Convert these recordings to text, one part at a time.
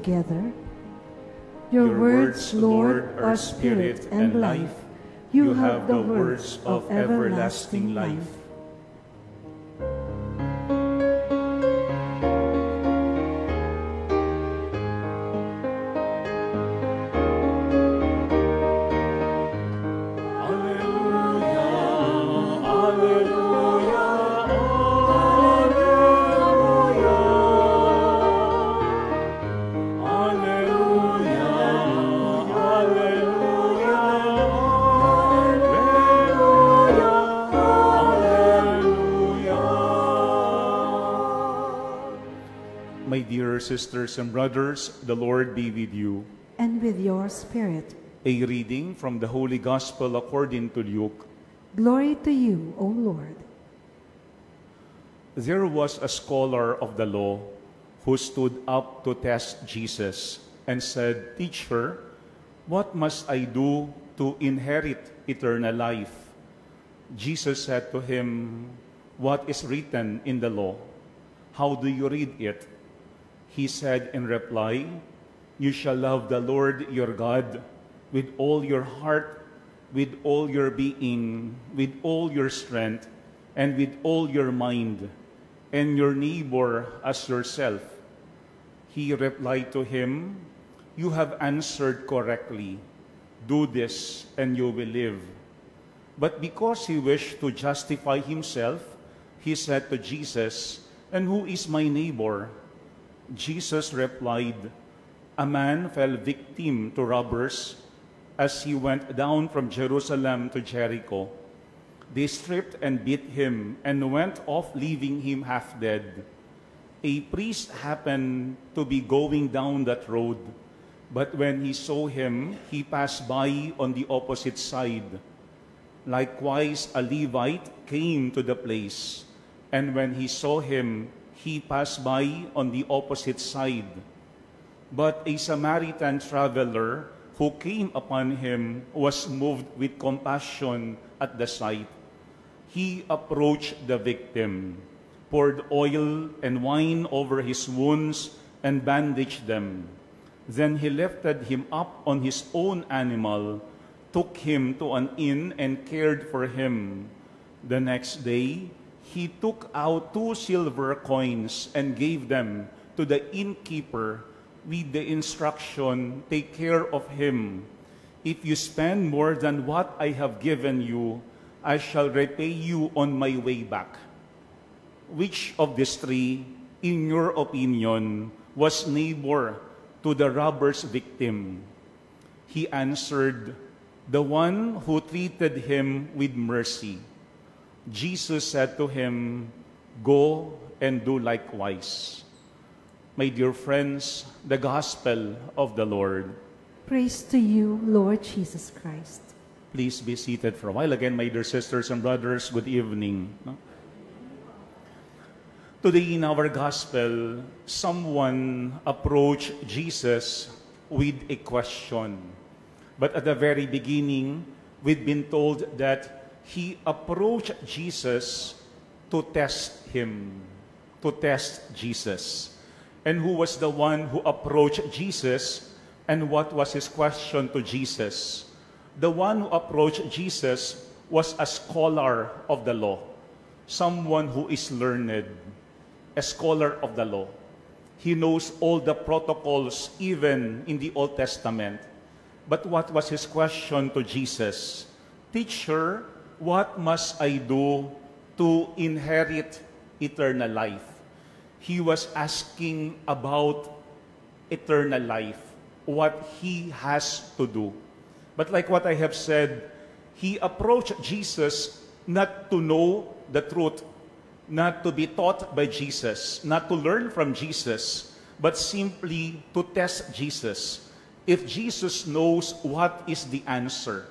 together. Your words, Lord, are spirit and life. You have the words of everlasting life. Sisters and brothers, the Lord be with you. And with your spirit. A reading from the Holy Gospel according to Luke. Glory to you, O Lord. There was a scholar of the law who stood up to test Jesus and said, "Teacher, what must I do to inherit eternal life?" Jesus said to him, "What is written in the law? How do you read it?" He said in reply, "You shall love the Lord your God with all your heart, with all your being, with all your strength, and with all your mind, and your neighbor as yourself." He replied to him, "You have answered correctly. Do this and you will live." But because he wished to justify himself, he said to Jesus, "And who is my neighbor?" Jesus replied, "A man fell victim to robbers as he went down from Jerusalem to Jericho. They stripped and beat him and went off, leaving him half dead. A priest happened to be going down that road, but when he saw him, he passed by on the opposite side. Likewise, a Levite came to the place, and when he saw him, he passed by on the opposite side. But a Samaritan traveler who came upon him was moved with compassion at the sight. He approached the victim, poured oil and wine over his wounds, and bandaged them. Then he lifted him up on his own animal, took him to an inn, and cared for him. The next day, he took out 2 silver coins and gave them to the innkeeper with the instruction, "Take care of him. If you spend more than what I have given you, I shall repay you on my way back." Which of these three, in your opinion, was neighbor to the robber's victim? He answered, "The one who treated him with mercy." Jesus said to him, "Go and do likewise." My dear friends, the Gospel of the Lord. Praise to you, Lord Jesus Christ. Please be seated for a while. Again, my dear sisters and brothers, good evening. Today in our Gospel, someone approached Jesus with a question. But at the very beginning, we've been told that he approached Jesus to test him, to test Jesus. And who was the one who approached Jesus, and what was his question to Jesus? The one who approached Jesus was a scholar of the law, someone who is learned, a scholar of the law. He knows all the protocols, even in the Old Testament. But what was his question to Jesus? "Teacher, what must I do to inherit eternal life?" He was asking about eternal life, what he has to do. But like what I have said, he approached Jesus not to know the truth, not to be taught by Jesus, not to learn from Jesus, but simply to test Jesus. If Jesus knows what is the answer.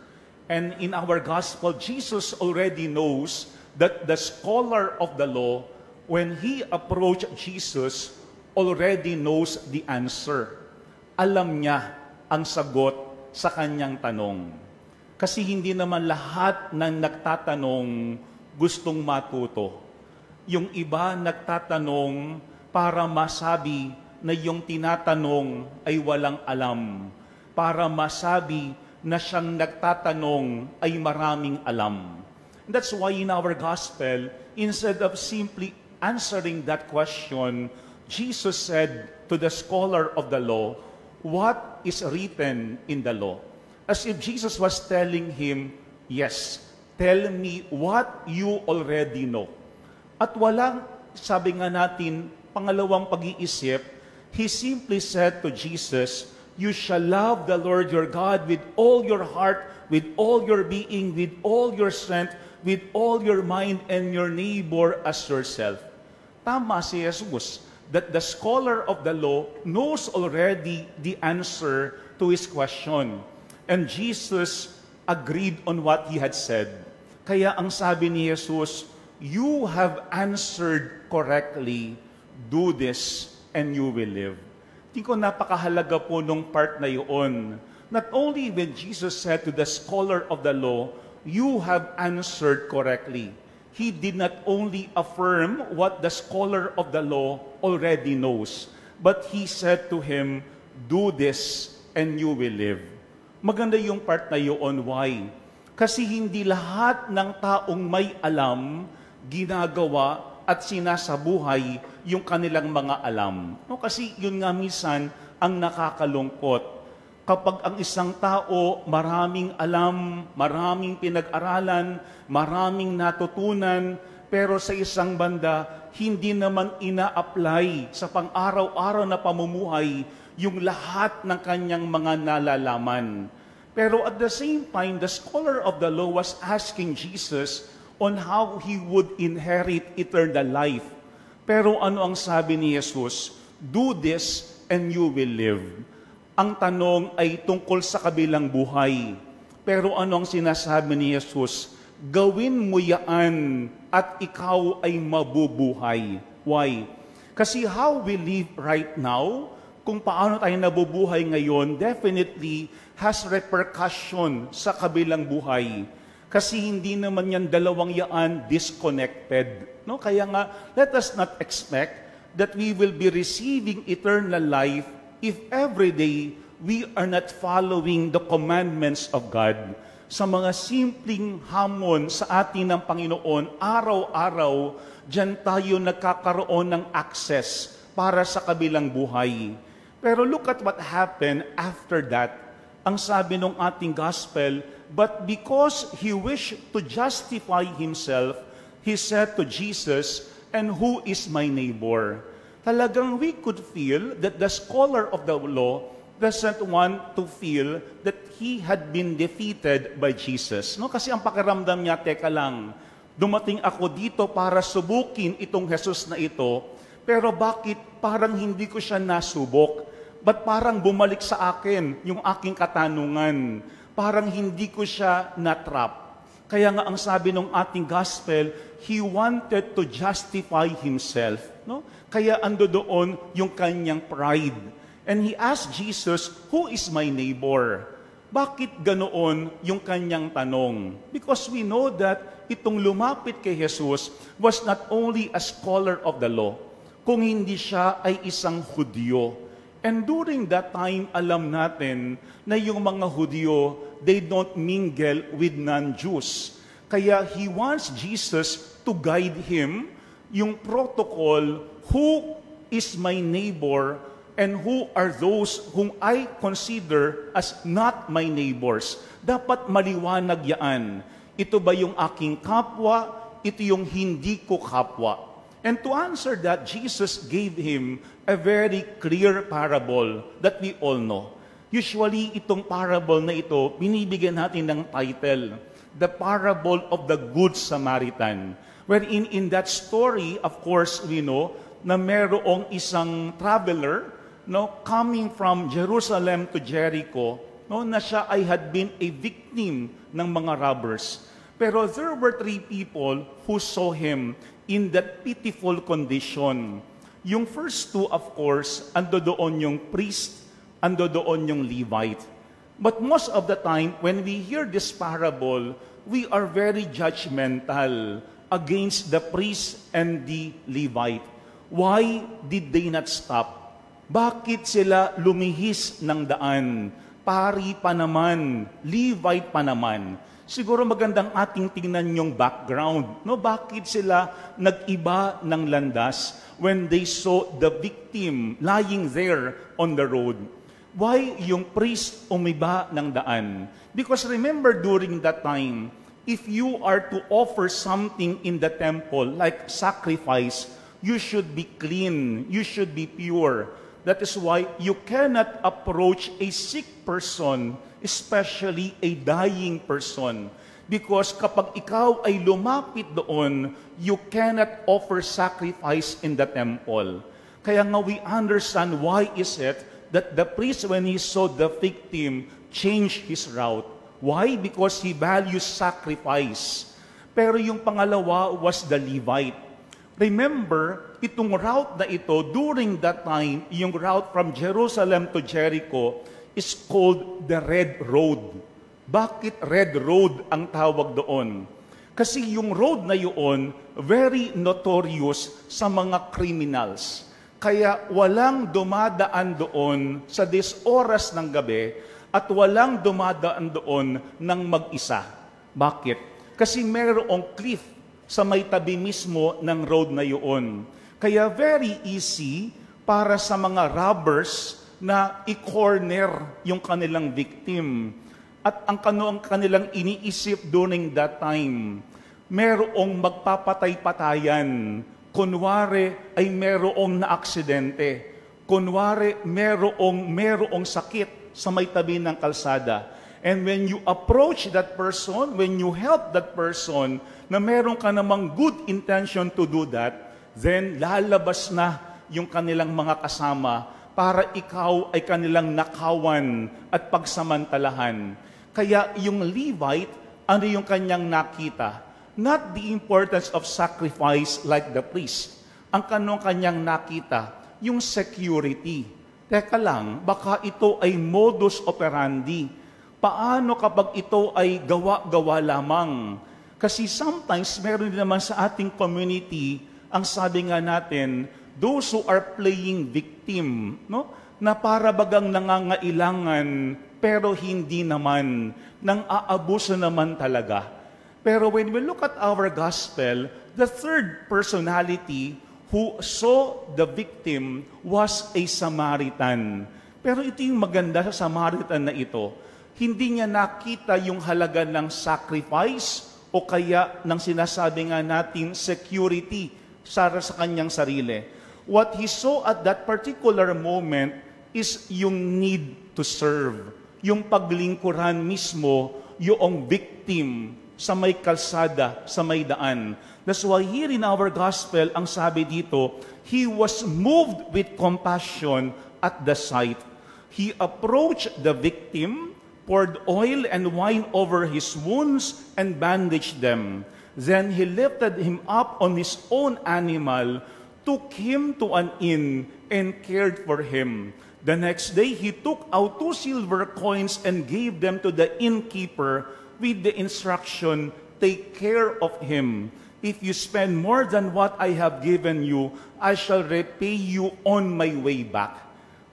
And in our gospel, Jesus already knows that the scholar of the law, when he approached Jesus, already knows the answer. Alam niya ang sagot sa kanyang tanong. Kasi hindi naman lahat ng nagtatanong gustong matuto. Yung iba nagtatanong para masabi na yung tinatanong ay walang alam para masabi na siyang nagtatanong ay maraming alam. And that's why in our gospel, instead of simply answering that question, Jesus said to the scholar of the law, "What is written in the law?" As if Jesus was telling him, "Yes, tell me what you already know." At walang, sabi nga natin, pangalawang pag-iisip, he simply said to Jesus, "You shall love the Lord your God with all your heart, with all your being, with all your strength, with all your mind, and your neighbor as yourself." Tama si Jesus that the scholar of the law knows already the answer to his question. And Jesus agreed on what he had said. Kaya ang sabi ni Jesus, "You have answered correctly. Do this and you will live." Tingin ko napakahalaga po nung part na yun. Not only when Jesus said to the scholar of the law, "You have answered correctly," he did not only affirm what the scholar of the law already knows, but he said to him, "Do this and you will live." Maganda yung part na yun. Why? Kasi hindi lahat ng taong may alam, ginagawa at sinasabuhay yung kanilang mga alam. No, kasi yun nga minsan ang nakakalungkot. Kapag ang isang tao maraming alam, maraming pinag-aralan, maraming natutunan, pero sa isang banda, hindi naman ina-apply sa pang-araw-araw na pamumuhay yung lahat ng kanyang mga nalalaman. Pero at the same time, the scholar of the law was asking Jesus on how he would inherit eternal life. Pero ano ang sabi ni Jesus? "Do this and you will live." Ang tanong ay tungkol sa kabilang buhay. Pero ano ang sinasabi ni Jesus? Gawin mo yaan at ikaw ay mabubuhay. Why? Kasi how we live right now, kung paano tayo nabubuhay ngayon, definitely has repercussion sa kabilang buhay. Kasi hindi naman yan dalawang yaan disconnected. No? Kaya nga, let us not expect that we will be receiving eternal life if every day we are not following the commandments of God. Sa mga simpleng hamon sa atin ng Panginoon, araw-araw, dyan tayo nagkakaroon ng access para sa kabilang buhay. Pero look at what happened after that. Ang sabi ng ating gospel, but because he wished to justify himself, he said to Jesus, "And who is my neighbor?" Talagang we could feel that the scholar of the law doesn't want to feel that he had been defeated by Jesus. No? Kasi ang pakiramdam niya, teka lang, dumating ako dito para subukin itong Jesus na ito, pero bakit parang hindi ko siya nasubok? Ba't parang bumalik sa akin yung aking katanungan? Parang hindi ko siya natrap. Kaya nga ang sabi ng ating gospel, he wanted to justify himself. No? Kaya ando doon yung kanyang pride. And he asked Jesus, "Who is my neighbor?" Bakit ganoon yung kanyang tanong? Because we know that itong lumapit kay Jesus was not only a scholar of the law, kung hindi siya ay isang Hudyo. And during that time, alam natin na yung mga Hudyo, they don't mingle with non-Jews. Kaya he wants Jesus to guide him yung protocol, who is my neighbor and who are those whom I consider as not my neighbors. Dapat maliwanag yaan. Ito ba yung aking kapwa? Ito yung hindi ko kapwa. And to answer that, Jesus gave him a very clear parable that we all know. Usually, itong parable na ito, binibigyan natin ng title, The Parable of the Good Samaritan. Wherein in that story, of course, we know na merong isang traveler, no, coming from Jerusalem to Jericho, no, na siya ay had been a victim ng mga robbers. Pero there were 3 people who saw him in that pitiful condition. Yung first 2, of course, ando doon yung priest, ando doon yung Levite. But most of the time, when we hear this parable, we are very judgmental against the priest and the Levite. Why did they not stop? Bakit sila lumihis ng daan? Pari pa naman, Levite pa naman. Siguro magandang ating tingnan yung background. No? Bakit sila nag-iba ng landas when they saw the victim lying there on the road? Why yung priest umiba ng daan? Because remember during that time, if you are to offer something in the temple like sacrifice, you should be clean, you should be pure. That is why you cannot approach a sick person, especially a dying person. Because kapag ikaw ay lumapit doon, you cannot offer sacrifice in the temple. Kaya nga we understand why is it that the priest, when he saw the victim, changed his route. Why? Because he values sacrifice. Pero yung pangalawa was the Levite. Remember, itong route na ito, during that time, yung route from Jerusalem to Jericho is called the Red Road. Bakit Red Road ang tawag doon? Kasi yung road na yun, very notorious sa mga criminals. Kaya walang dumadaan doon sa oras ng gabi at walang dumadaan doon ng mag-isa. Bakit? Kasi mayroong cliff sa may tabi mismo ng road na yun. Kaya very easy para sa mga robbers na i-corner yung kanilang victim. At ang kanilang iniisip during that time, merong magpapatay-patayan. Kunwari ay merong na-aksidente. Kunwari merong sakit sa may tabi ng kalsada. And when you approach that person, when you help that person, na meron ka namang good intention to do that, then lalabas na yung kanilang mga kasama para ikaw ay kanilang nakawan at pagsamantalahan. Kaya yung Levite, ano yung kanyang nakita? Not the importance of sacrifice like the priest. Ang kanyang nakita, yung security. Teka lang, baka ito ay modus operandi. Paano kapag ito ay gawa-gawa lamang? Kasi sometimes, meron din naman sa ating community, ang sabi nga natin, those who are playing victim, no? Na para bagang nangangailangan, pero hindi naman, nang aabuso naman talaga. Pero when we look at our gospel, the third personality who saw the victim was a Samaritan. Pero ito yung maganda sa Samaritan na ito. Hindi niya nakita yung halaga ng sacrifice o kaya ng sinasabi nga natin security sa kanyang sarili. What he saw at that particular moment is yung need to serve. Yung paglingkuran mismo, yung victim sa may kalsada, sa may daan. That's why here in our gospel, ang sabi dito, he was moved with compassion at the sight. He approached the victim, poured oil and wine over his wounds, and bandaged them. Then he lifted him up on his own animal, took him to an inn, and cared for him. The next day, he took out 2 silver coins and gave them to the innkeeper with the instruction, "Take care of him. If you spend more than what I have given you, I shall repay you on my way back."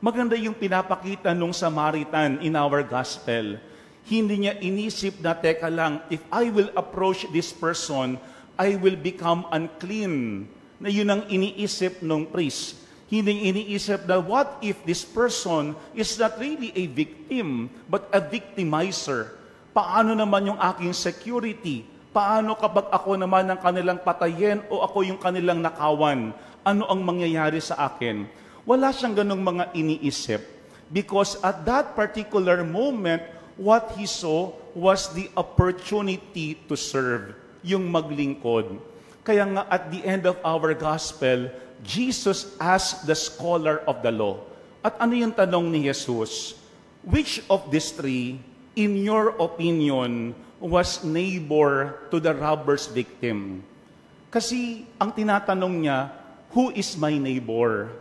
Maganda yung pinapakita nung Samaritan in our gospel. Hindi niya inisip na, teka lang, if I will approach this person, I will become unclean. Na yun ang iniisip nung priest. Hindi iniisip na, what if this person is not really a victim, but a victimizer? Paano naman yung aking security? Paano kapag ako naman ang kanilang patayin o ako yung kanilang nakawan? Ano ang mangyayari sa akin? Wala siyang ganong mga iniisip. Because at that particular moment, what he saw was the opportunity to serve, yung maglingkod. Kaya nga at the end of our gospel, Jesus asked the scholar of the law. At ano yung tanong ni Jesus? Which of these three, in your opinion, was neighbor to the robber's victim? Kasi ang tinatanong niya, who is my neighbor?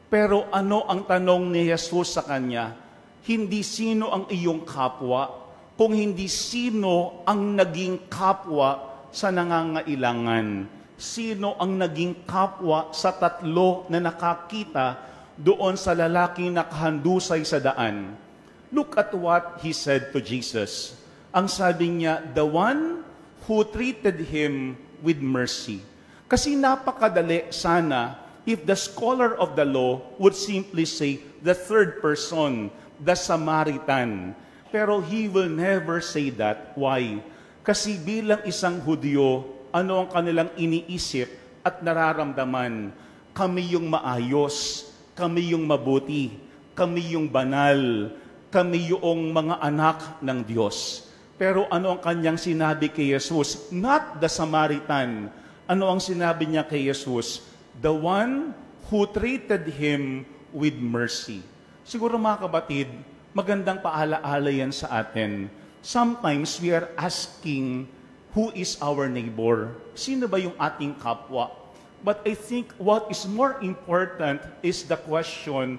Pero ano ang tanong ni Jesus sa kanya? Hindi sino ang iyong kapwa, kung hindi sino ang naging kapwa sa nangangailangan. Sino ang naging kapwa sa tatlo na nakakita doon sa lalaking nakahandusay sa daan. Look at what he said to Jesus. Ang sabi niya, the one who treated him with mercy. Kasi napakadali sana if the scholar of the law would simply say the third person, the Samaritan. Pero he will never say that. Why? Kasi bilang isang Hudyo, ano ang kanilang iniisip at nararamdaman? Kami yung maayos, kami yung mabuti, kami yung banal, kami yung mga anak ng Diyos. Pero ano ang kanyang sinabi kay Jesus? Not the Samaritan. Ano ang sinabi niya kay Jesus? The one who treated him with mercy. Siguro mga kapatid, magandang paalaala yan sa atin. Sometimes we are asking, who is our neighbor? Sino ba yung ating kapwa? But I think what is more important is the question,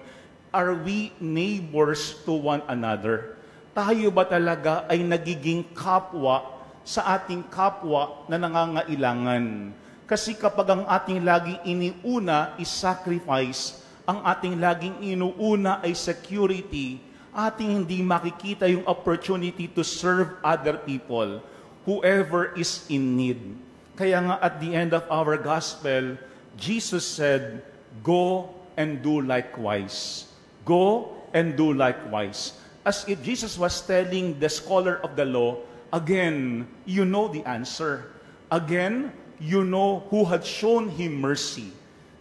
are we neighbors to one another? Tayo ba talaga ay nagiging kapwa sa ating kapwa na nangangailangan? Kasi kapag ang ating laging iniuna is sacrifice, ang ating laging inuuna ay security, ating hindi makikita yung opportunity to serve other people, whoever is in need. Kaya nga at the end of our gospel, Jesus said, go and do likewise. Go and do likewise. As if Jesus was telling the scholar of the law, again, you know the answer. Again, you know who had shown him mercy.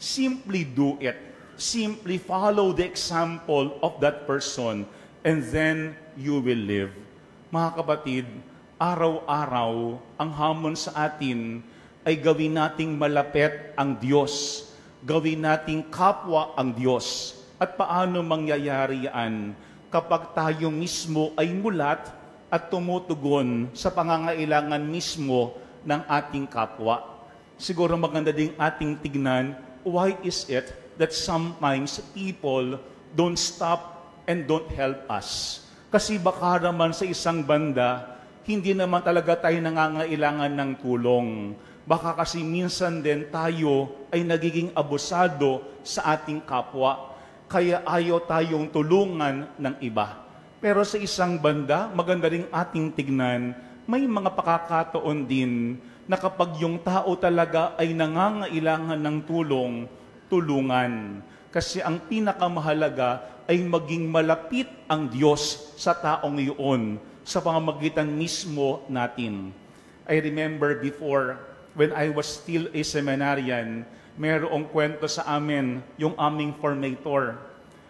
Simply do it. Simply follow the example of that person, and then you will live. Mga kapatid, araw-araw, ang hamon sa atin ay gawin nating malapit ang Diyos. Gawin nating kapwa ang Diyos. At paano mangyayari yan kapag tayo mismo ay mulat at tumutugon sa pangangailangan mismo ng ating kapwa? Siguro maganda ding ating tignan, why is it that sometimes people don't stop and don't help us? Kasi baka naman sa isang banda, hindi naman talaga tayo nangangailangan ng tulong. Baka kasi minsan din tayo ay nagiging abusado sa ating kapwa. Kaya ayaw tayong tulungan ng iba. Pero sa isang banda, maganda rin ating tignan, may mga pakakataon din na kapag yung tao talaga ay nangangailangan ng tulong, tulungan. Kasi ang pinakamahalaga ay maging malapit ang Diyos sa taong iyon sa pamamagitan mismo natin. I remember before, when I was still a seminarian, merong kwento sa amin, yung aming formator.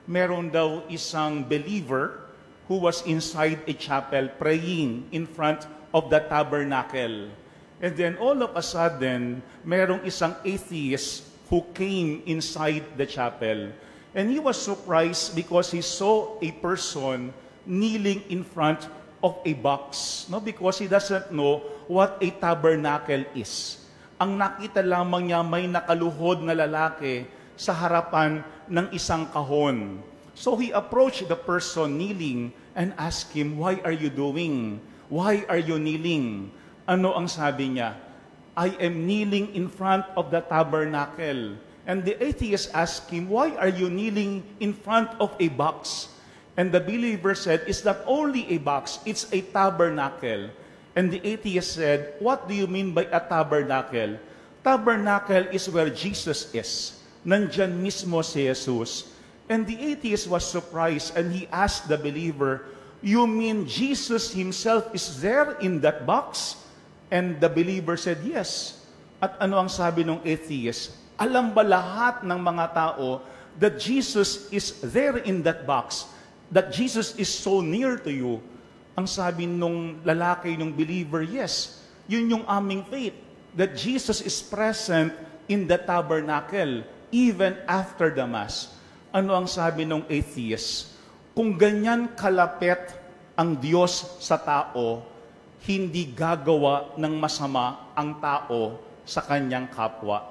Meron daw isang believer who was inside a chapel praying in front of the tabernacle. And then all of a sudden, merong isang atheist who came inside the chapel. And he was surprised because he saw a person kneeling in front of a box, no? Because he doesn't know what a tabernacle is. Ang nakita lamang niya may nakaluhod na lalaki sa harapan ng isang kahon. So he approached the person kneeling and asked him, "Why are you doing? Why are you kneeling?" Ano ang sabi niya? "I am kneeling in front of the tabernacle." And the atheist asked him, "Why are you kneeling in front of a box?" And the believer said, "It's not only a box, it's a tabernacle." And the atheist said, "What do you mean by a tabernacle?" Tabernacle is where Jesus is. Nandyan mismo si Jesus. And the atheist was surprised and he asked the believer, "You mean Jesus himself is there in that box?" And the believer said, "Yes." At ano ang sabi ng atheist? Alam ba lahat ng mga tao that Jesus is there in that box? That Jesus is so near to you? Ang sabi nung lalaki, nung believer, yes, yun yung aming faith, that Jesus is present in the tabernacle, even after the Mass. Ano ang sabi nung atheist? Kung ganyan kalapit ang Diyos sa tao, hindi gagawa ng masama ang tao sa kanyang kapwa.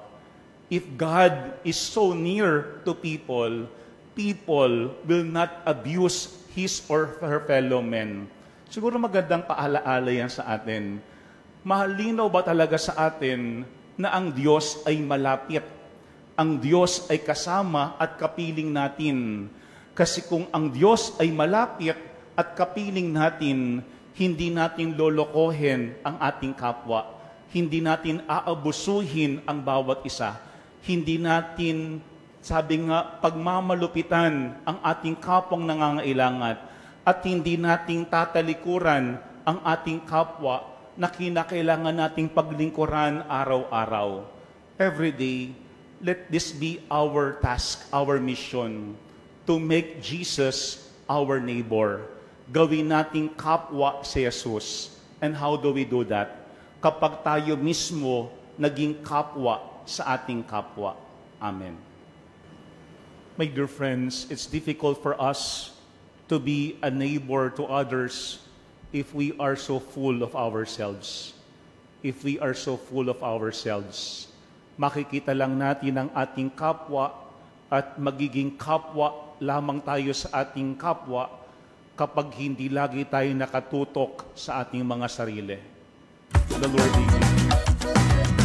If God is so near to people, people will not abuse his or her fellow men. Siguro magandang paalaala yan sa atin. Malinaw ba talaga sa atin na ang Diyos ay malapit? ang Diyos ay kasama at kapiling natin. Kasi kung ang Diyos ay malapit at kapiling natin, hindi natin lolokohin ang ating kapwa. Hindi natin aabusuhin ang bawat isa. Hindi natin, sabi nga, pagmamalupitan ang ating kapwang nangangailangan. At hindi nating tatalikuran ang ating kapwa na kinakailangan nating paglingkuran araw-araw. Every day, let this be our task, our mission, to make Jesus our neighbor. Gawin nating kapwa si Jesus. And how do we do that? Kapag tayo mismo naging kapwa sa ating kapwa. Amen. My dear friends, it's difficult for us to be a neighbor to others if we are so full of ourselves. If we are so full of ourselves. Makikita lang natin ang ating kapwa at magiging kapwa lamang tayo sa ating kapwa kapag hindi lagi tayo nakatutok sa ating mga sarili. The Lord be with you.